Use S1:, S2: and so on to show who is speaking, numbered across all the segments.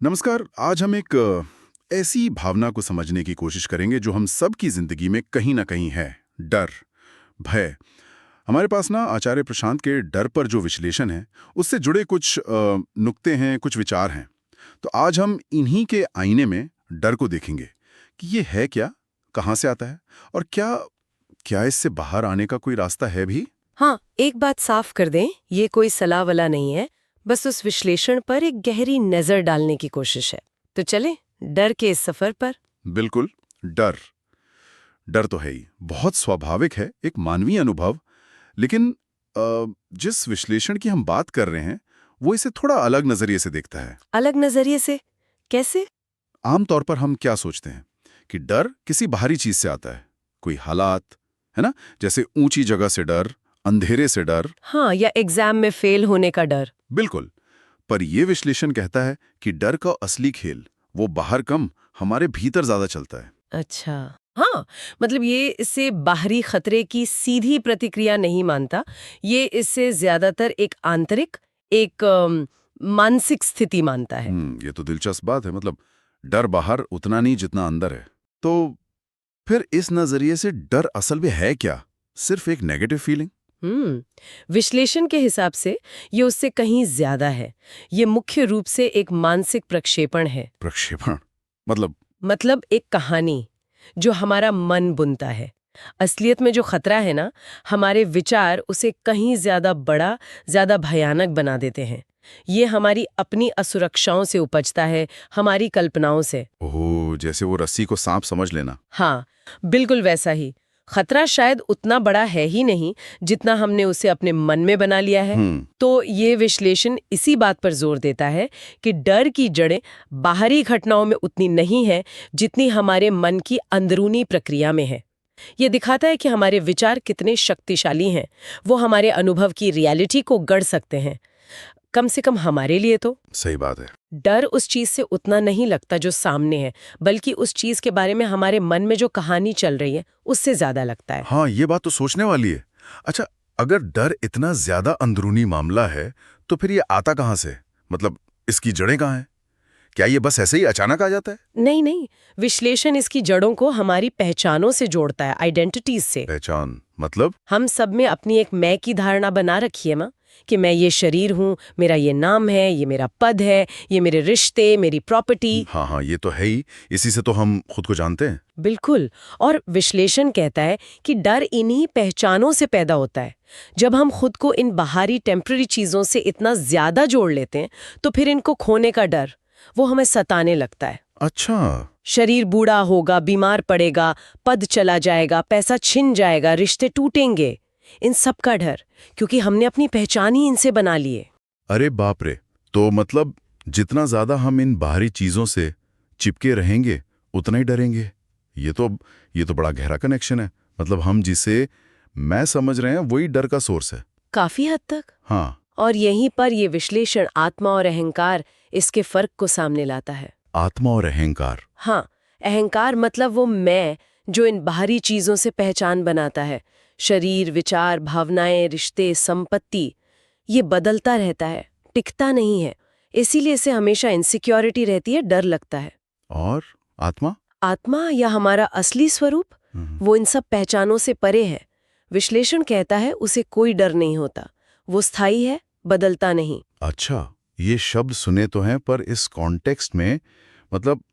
S1: नमस्कार। आज हम एक ऐसी भावना को समझने की कोशिश करेंगे जो हम सब की जिंदगी में कहीं ना कहीं है। डर, भय। हमारे पास ना आचार्य प्रशांत के डर पर जो विश्लेषण है उससे जुड़े कुछ नुक्ते हैं, कुछ विचार हैं। तो आज हम इन्हीं के आईने में डर को देखेंगे कि ये है क्या, कहाँ से आता है और क्या क्या इससे बाहर आने का कोई रास्ता है भी।
S2: हाँ, एक बात साफ कर दें, ये कोई सलाह वाला नहीं है, बस उस विश्लेषण पर एक गहरी नजर डालने की कोशिश है। तो चलें, डर के इस सफर पर।
S1: बिल्कुल। डर डर तो है ही, बहुत स्वाभाविक है, एक मानवीय अनुभव। लेकिन जिस विश्लेषण की हम बात कर रहे हैं वो इसे थोड़ा अलग नजरिए से देखता है।
S2: अलग नजरिए से? कैसे?
S1: आमतौर पर हम क्या सोचते हैं कि डर किसी बाहरी चीज से आता है, कोई हालात, है ना? जैसे ऊंची जगह से डर, अंधेरे से डर।
S2: हाँ, या एग्जाम में फेल होने का डर।
S1: बिल्कुल। पर यह विश्लेषण कहता है कि डर का असली खेल वो बाहर कम, हमारे भीतर ज्यादा चलता है।
S2: अच्छा। हाँ, मतलब ये इससे बाहरी खतरे की सीधी प्रतिक्रिया नहीं मानता, ये इससे ज्यादातर एक आंतरिक, एक मानसिक स्थिति मानता है।
S1: ये तो दिलचस्प बात है। मतलब डर बाहर उतना नहीं जितना अंदर है। तो फिर इस नजरिए से डर असल में है क्या? सिर्फ एक नेगेटिव फीलिंग?
S2: विश्लेषण के हिसाब से ये उससे कहीं ज्यादा है। ये मुख्य रूप से एक मानसिक प्रक्षेपण है।
S1: प्रक्षेपण?
S2: मतलब एक कहानी जो हमारा मन बुनता है। असलियत में जो खतरा है ना, हमारे विचार उसे कहीं ज्यादा बड़ा, ज्यादा भयानक बना देते हैं। ये हमारी अपनी असुरक्षाओं से उपजता है, हमारी कल्पनाओं से।
S1: ओह, जैसे वो रस्सी को सांप समझ लेना।
S2: हाँ, बिल्कुल वैसा ही। खतरा शायद उतना बड़ा है ही नहीं जितना हमने उसे अपने मन में बना लिया है। तो ये विश्लेषण इसी बात पर जोर देता है कि डर की जड़ें बाहरी घटनाओं में उतनी नहीं है जितनी हमारे मन की अंदरूनी प्रक्रिया में है। ये दिखाता है कि हमारे विचार कितने शक्तिशाली हैं। वो हमारे अनुभव की रियलिटी को गढ़ सकते हैं, कम से कम हमारे लिए तो।
S1: सही बात है।
S2: डर उस चीज से उतना नहीं लगता जो सामने है, बल्कि उस चीज के बारे में हमारे मन में जो कहानी चल रही है उससे ज्यादा लगता है।
S1: हाँ, ये बात तो सोचने वाली है। अच्छा, अगर डर इतना ज्यादा अंदरूनी मामला है तो फिर ये आता कहाँ से? मतलब इसकी जड़ें कहाँ हैं? क्या ये बस ऐसे ही अचानक आ जाता है?
S2: नहीं नहीं, विश्लेषण इसकी जड़ों को हमारी पहचानों से जोड़ता है, आइडेंटिटीज से।
S1: पहचान मतलब?
S2: हम सब में अपनी एक मैं की धारणा बना रखी है माँ, कि मैं ये शरीर हूँ, मेरा ये नाम है, ये मेरा पद है, ये मेरे रिश्ते, मेरी प्रॉपर्टी।
S1: हाँ हाँ, ये तो है ही। इसी से तो हम खुद को जानते हैं।
S2: बिल्कुल। और विश्लेषण कहता है कि डर इन्हीं पहचानों से पैदा होता है। जब हम खुद को इन बाहरी टेम्पररी चीजों से इतना ज्यादा जोड़ लेते हैं तो फिर इनको खोने का डर वो हमें सताने लगता है।
S1: अच्छा।
S2: शरीर बूढ़ा होगा, बीमार पड़ेगा, पद चला जाएगा, पैसा छिन जाएगा, रिश्ते टूटेंगे, इन सब का डर, क्योंकि हमने अपनी पहचान ही इनसे बना ली है।
S1: अरे बाप रे! तो मतलब जितना ज्यादा हम इन बाहरी चीजों से चिपके रहेंगे उतना ही डरेंगे। ये तो ये तो बड़ा गहरा कनेक्शन है। मतलब हम जिसे मैं समझ रहे हैं वही डर का सोर्स है।
S2: काफी हद तक।
S1: हाँ।
S2: और यहीं पर ये विश्लेषण आत्मा और अहंकार, इसके फर्क को सामने लाता है।
S1: आत्मा और अहंकार?
S2: हाँ, अहंकार मतलब वो मैं जो इन बाहरी चीजों से पहचान बनाता है। शरीर, विचार, भावनाएं, रिश्ते, संपत्ति, ये बदलता रहता है, टिकता नहीं है। इसीलिए इसे हमेशा इनसिक्योरिटी रहती है, डर लगता है।
S1: और आत्मा?
S2: आत्मा या हमारा असली स्वरूप, वो इन सब पहचानों से परे है। विश्लेषण कहता है उसे कोई डर नहीं होता, वो स्थायी है, बदलता नहीं।
S1: अच्छा, ये शब्द सुने तो हैं, पर इस कॉन्टेक्स्ट में मतलब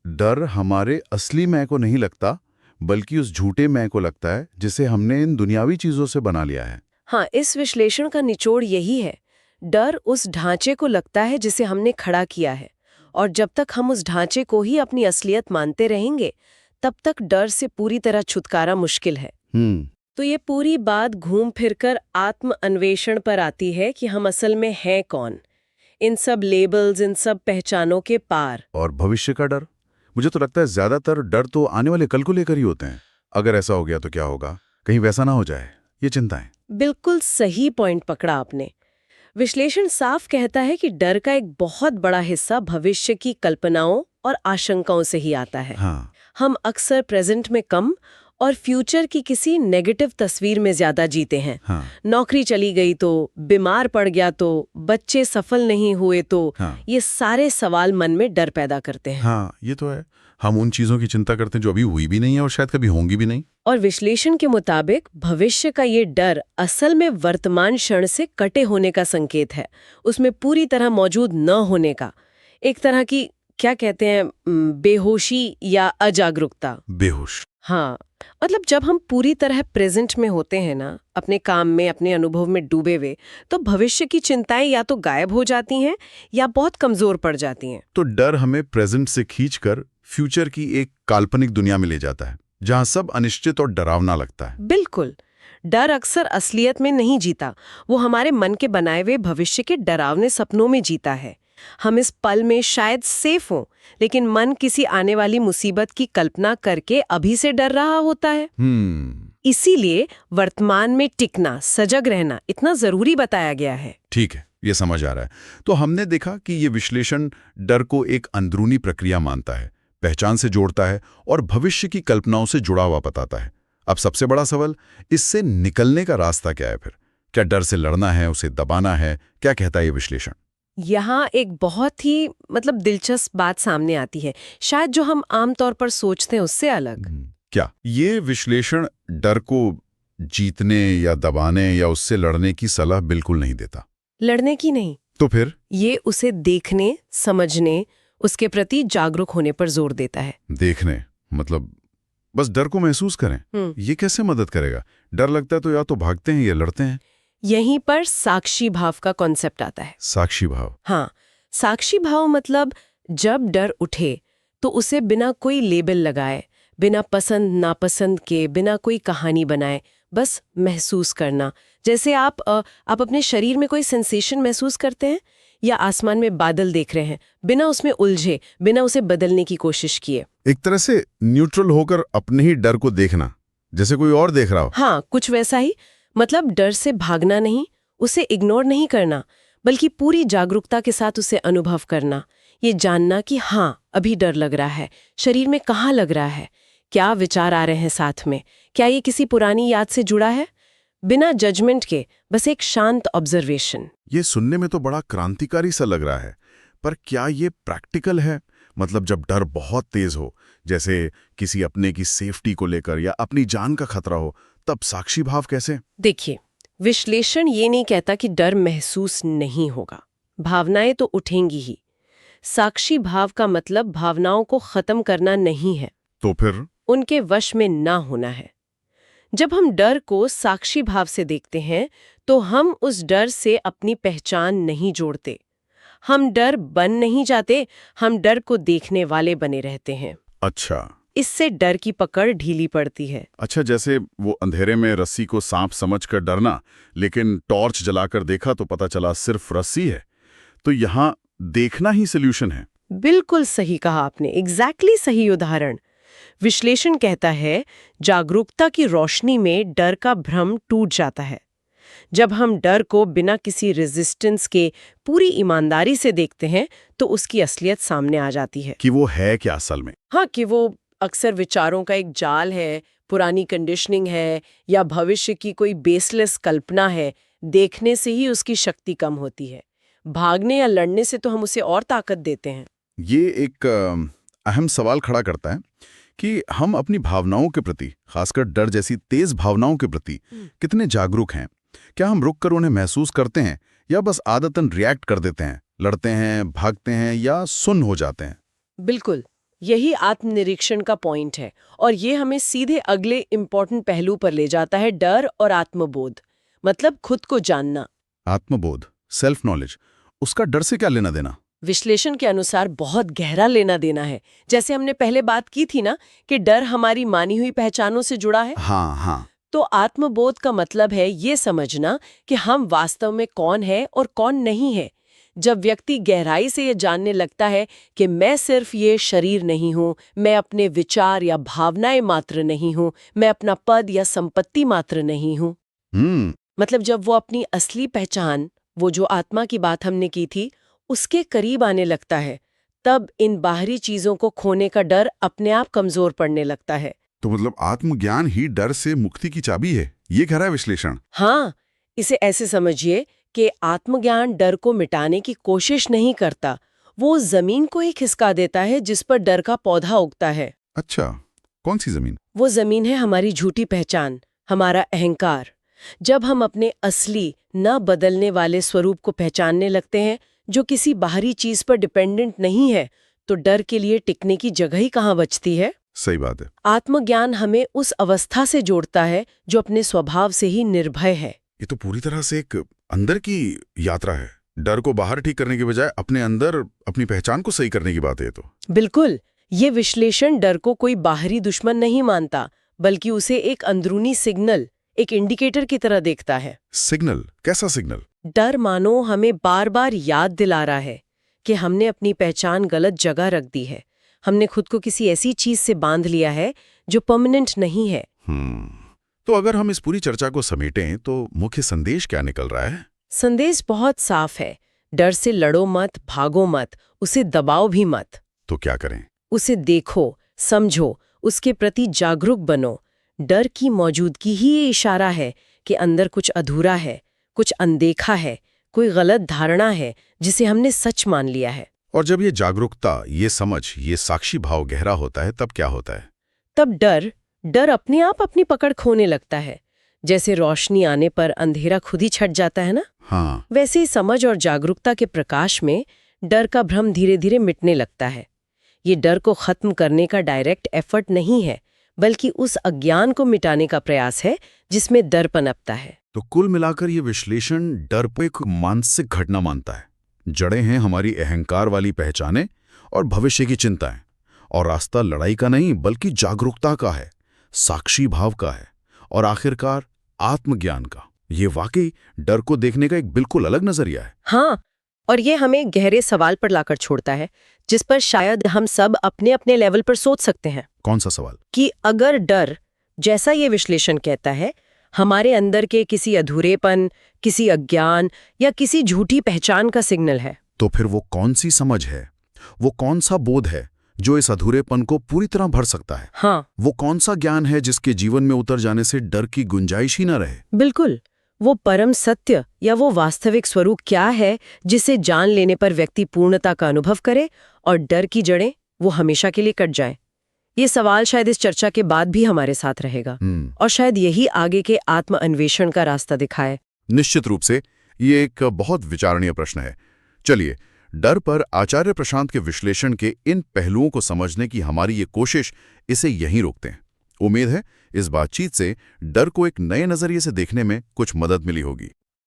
S1: डर हमारे असली मैं को नहीं लगता, बल्कि उस झूठे मैं को लगता है जिसे हमने इन दुनियावी चीजों से बना लिया है।
S2: हाँ, इस विश्लेषण का निचोड़ यही है। डर उस ढांचे को लगता है जिसे हमने खड़ा किया है, और जब तक हम उस ढांचे को ही अपनी असलियत मानते रहेंगे, तब तक डर से पूरी तरह छुटकारा मुश्किल है। तो ये पूरी बात घूम फिरकर आत्म अन्वेषण पर आती है कि हम असल में हैं कौन, इन सब लेबल्स, इन सब पहचानों के पार।
S1: और भविष्य का डर? मुझे तो लगता है ज्यादातर डर तो आने वाले कल को लेकर ही होते हैं। अगर ऐसा हो गया तो क्या होगा, कहीं वैसा ना हो जाए, ये चिंताएं।
S2: बिल्कुल सही पॉइंट पकड़ा आपने। विश्लेषण साफ कहता है कि डर का एक बहुत बड़ा हिस्सा भविष्य की कल्पनाओं और आशंकाओं से ही आता है।
S1: हाँ।
S2: हम अक्सर प्रेजेंट में कम और फ्यूचर की किसी नेगेटिव तस्वीर में ज्यादा जीते हैं।
S1: हाँ,
S2: नौकरी चली गई तो, बीमार पड़ गया तो, बच्चे सफल नहीं हुए तो,
S1: हाँ,
S2: ये सारे सवाल मन में डर पैदा करते हैं।
S1: हाँ, ये तो है। हम उन चीजों की चिंता करते हैं जो अभी हुई भी नहीं है और शायद कभी होंगी भी नहीं।
S2: और विश्लेषण के मुताबिक भविष्य का ये डर असल में वर्तमान क्षण से कटे होने का संकेत है, उसमें पूरी तरह मौजूद न होने का। एक तरह की, क्या कहते हैं, बेहोशी या अजागरूकता।
S1: बेहोश।
S2: हाँ, मतलब जब हम पूरी तरह प्रेजेंट में होते हैं ना, अपने काम में, अपने अनुभव में डूबे हुए, तो भविष्य की चिंताएं या तो गायब हो जाती हैं या बहुत कमजोर पड़ जाती हैं।
S1: तो डर हमें प्रेजेंट से खींचकर फ्यूचर की एक काल्पनिक दुनिया में ले जाता है, जहां सब अनिश्चित और डरावना लगता है।
S2: बिल्कुल। डर अक्सर असलियत में नहीं जीता, वो हमारे मन के बनाए हुए भविष्य के डरावने सपनों में जीता है। हम इस पल में शायद सेफ हों, लेकिन मन किसी आने वाली मुसीबत की कल्पना करके अभी से डर रहा होता है। इसीलिए वर्तमान में टिकना, सजग रहना इतना जरूरी बताया गया है।
S1: ठीक है, ये समझ आ रहा है। तो हमने देखा कि ये विश्लेषण डर को एक अंदरूनी प्रक्रिया मानता है, पहचान से जोड़ता है और भविष्य की कल्पनाओं से जुड़ा हुआ बताता है। अब सबसे बड़ा सवाल, इससे निकलने का रास्ता क्या है फिर? क्या डर से लड़ना है, उसे दबाना है? क्या कहता है ये विश्लेषण?
S2: यहाँ एक बहुत ही दिलचस्प बात सामने आती है, शायद जो हम आमतौर पर सोचते हैं उससे अलग।
S1: क्या ये विश्लेषण डर को जीतने या दबाने या उससे लड़ने की सलाह बिल्कुल नहीं देता?
S2: लड़ने की नहीं,
S1: तो फिर
S2: ये उसे देखने, समझने, उसके प्रति जागरूक होने पर जोर देता है।
S1: देखने मतलब बस डर को महसूस करें? ये कैसे मदद करेगा? डर लगता है तो या तो भागते हैं या लड़ते हैं।
S2: यहीं पर साक्षी भाव का कॉन्सेप्ट आता है।
S1: साक्षी भाव?
S2: हाँ, साक्षी भाव मतलब जब डर उठे तो उसे बिना कोई लेबल लगाए, बिना पसंद नापसंद के, बिना कोई कहानी बनाए, बस महसूस करना। जैसे आप अपने शरीर में कोई सेंसेशन महसूस करते हैं या आसमान में बादल देख रहे हैं, बिना उसमें उलझे, बिना उसे बदलने की कोशिश किए।
S1: एक तरह से न्यूट्रल होकर अपने ही डर को देखना, जैसे कोई और देख रहा हो।
S2: हाँ, कुछ वैसा ही। मतलब डर से भागना नहीं, उसे इग्नोर नहीं करना, बल्कि पूरी जागरूकता के साथ उसे अनुभव करना। ये जानना कि हाँ, अभी डर लग रहा है, शरीर में कहाँ लग रहा है, क्या विचार आ रहे हैं साथ में, क्या ये किसी पुरानी याद से जुड़ा है। बिना जजमेंट के, बस एक शांत ऑब्जर्वेशन।
S1: ये सुनने में तो बड़ा क्रांतिकारी सा लग रहा है, पर क्या ये प्रैक्टिकल है? मतलब जब डर बहुत तेज हो, जैसे किसी अपने की सेफ्टी को लेकर या अपनी जान का खतरा हो, तब साक्षी भाव कैसे?
S2: देखिए, विश्लेषण ये नहीं कहता कि डर महसूस नहीं होगा, भावनाएं तो उठेंगी ही। साक्षी भाव का मतलब भावनाओं को खत्म करना नहीं है,
S1: तो फिर
S2: उनके वश में ना होना है। जब हम डर को साक्षी भाव से देखते हैं तो हम उस डर से अपनी पहचान नहीं जोड़ते, हम डर बन नहीं जाते, हम डर को देखने वाले बने रहते हैं।
S1: अच्छा।
S2: इससे डर की पकड़ ढीली पड़ती है।
S1: अच्छा, जैसे वो अंधेरे में रस्सी को सांप समझकर डरना, लेकिन टॉर्च जलाकर देखा तो पता चला सिर्फ रस्सी है। तो यहाँ देखना ही सल्यूशन है।
S2: बिल्कुल सही कहा आपने, एग्जैक्टली सही उदाहरण। विश्लेषण कहता है, जागरूकता की रोशनी में डर का भ्रम टूट जाता है। जब हम डर को बिना किसी रेजिस्टेंस के पूरी ईमानदारी से देखते हैं तो उसकी असलियत सामने आ जाती है।
S1: कि वो है क्या असल में?
S2: हाँ, कि वो अक्सर विचारों का एक जाल है, पुरानी कंडीशनिंग है, या भविष्य की कोई बेसलेस कल्पना है। देखने से ही उसकी शक्ति कम होती है, भागने या लड़ने से तो हम उसे और ताकत देते हैं।
S1: ये एक अहम सवाल खड़ा करता है कि हम अपनी भावनाओं के प्रति, खासकर डर जैसी तेज भावनाओं के प्रति कितने जागरूक हैं। क्या हम रुककर उन्हें महसूस करते हैं या बस आदतन रिएक्ट कर देते हैं, लड़ते हैं, भागते हैं या सुन्न हो जाते हैं?
S2: बिल्कुल, यही आत्मनिरीक्षण का पॉइंट है, और ये हमें सीधे अगले इम्पोर्टेंट पहलू पर ले जाता है, डर और आत्मबोध, मतलब खुद को जानना।
S1: आत्मबोध, सेल्फ नॉलेज, उसका डर से क्या लेना देना?
S2: विश्लेषण के अनुसार बहुत गहरा लेना देना है। जैसे हमने पहले बात की थी ना कि डर हमारी मानी हुई पहचानों से जुड़ा है।
S1: हाँ।
S2: तो आत्मबोध का मतलब है ये समझना कि हम वास्तव में कौन है और कौन नहीं है। जब व्यक्ति गहराई से ये जानने लगता है कि मैं सिर्फ ये शरीर नहीं हूँ, मैं अपने विचार या भावनाएं मात्र नहीं हूँ, मैं अपना पद या संपत्ति मात्र नहीं हूँ, मतलब जब वो अपनी असली पहचान, वो जो आत्मा की बात हमने की थी, उसके करीब आने लगता है, तब इन बाहरी चीजों को खोने का डर अपने आप कमजोर पड़ने लगता है।
S1: तो मतलब आत्मज्ञान ही डर से मुक्ति की चाबी है, ये कह रहा है विश्लेषण।
S2: हाँ, इसे ऐसे समझिए कि आत्मज्ञान डर को मिटाने की कोशिश नहीं करता, वो जमीन को ही खिसका देता है जिस पर डर का पौधा उगता है।
S1: अच्छा, कौन सी जमीन?
S2: वो जमीन है हमारी झूठी पहचान, हमारा अहंकार। जब हम अपने असली, न बदलने वाले स्वरूप को पहचानने लगते हैं, जो किसी बाहरी चीज पर डिपेंडेंट नहीं है, तो डर के लिए टिकने की जगह ही कहाँ बचती है।
S1: सही बात है।
S2: आत्मज्ञान हमें उस अवस्था से जोड़ता है जो अपने स्वभाव से ही निर्भय है।
S1: ये तो पूरी तरह से एक अंदर की यात्रा है। डर को बाहर ठीक करने के बजाय अपने अंदर अपनी पहचान को सही करने की बात है ये तो।
S2: बिल्कुल, ये विश्लेषण डर को कोई बाहरी दुश्मन नहीं मानता, बल्कि उसे एक अंदरूनी सिग्नल, एक इंडिकेटर की तरह देखता है।
S1: सिग्नल? कैसा सिग्नल?
S2: डर मानो हमें बार बार याद दिला रहा है कि हमने अपनी पहचान गलत जगह रख दी है। हमने खुद को किसी ऐसी चीज से बांध लिया है जो परमानेंट नहीं है।
S1: तो अगर हम इस पूरी चर्चा को समेटें तो मुख्य संदेश क्या निकल रहा है?
S2: संदेश बहुत साफ है। डर से लड़ो मत, भागो मत, उसे दबाओ भी मत।
S1: तो क्या करें?
S2: उसे देखो, समझो, उसके प्रति जागरूक बनो। डर की मौजूदगी ही ये इशारा है कि अंदर कुछ अधूरा है, कुछ अनदेखा है, कोई गलत धारणा है जिसे हमने सच मान लिया है।
S1: और जब ये जागरूकता, ये समझ, ये साक्षी भाव गहरा होता है तब क्या होता है?
S2: तब डर अपने आप अपनी पकड़ खोने लगता है। जैसे रोशनी आने पर अंधेरा खुद ही छट जाता है ना,
S1: हाँ।
S2: वैसे ही समझ और जागरूकता के प्रकाश में डर का भ्रम धीरे धीरे मिटने लगता है। ये डर को खत्म करने का डायरेक्ट एफर्ट नहीं है, बल्कि उस अज्ञान को मिटाने का प्रयास है जिसमें डर पनपता है।
S1: तो कुल मिलाकर ये विश्लेषण डर को एक मानसिक घटना मानता है। जड़ें हैं हमारी अहंकार वाली पहचानें और भविष्य की चिंताएं, और रास्ता लड़ाई का नहीं बल्कि जागरूकता का है, साक्षी भाव का है, और आखिरकार आत्मज्ञान का। ये वाकई डर को देखने का एक बिल्कुल अलग नजरिया है।
S2: हाँ, और ये हमें गहरे सवाल पर लाकर छोड़ता है, जिस पर शायद हम सब अपने अपने लेवल पर सोच सकते हैं।
S1: कौन सा सवाल?
S2: कि अगर डर, जैसा ये विश्लेषण कहता है, हमारे अंदर के किसी अधूरेपन, किसी अज्ञान या किसी झूठी पहचान का सिग्नल है,
S1: तो फिर वो कौन सी समझ है, वो कौन सा बोध है जो इस अधूरेपन को पूरी तरह भर सकता है?
S2: हाँ,
S1: वो कौन सा ज्ञान है जिसके जीवन में उतर जाने से डर की गुंजाइश ही न रहे?
S2: बिल्कुल। वो परम सत्य या वो वास्तविक स्वरूप क्या है जिसे जान लेने पर व्यक्ति पूर्णता का अनुभव करे और डर की जड़ें वो हमेशा के लिए कट जाएं? ये सवाल शायद इस चर्चा के बाद भी हमारे साथ रहेगा, और शायद यही आगे के आत्म अन्वेषण का रास्ता दिखाए।
S1: निश्चित रूप से ये एक बहुत विचारणीय प्रश्न है। चलिए, डर पर आचार्य प्रशांत के विश्लेषण के इन पहलुओं को समझने की हमारी ये कोशिश इसे यहीं रोकते हैं। उम्मीद है इस बातचीत से डर को एक नए नजरिए से देखने में कुछ मदद मिली होगी।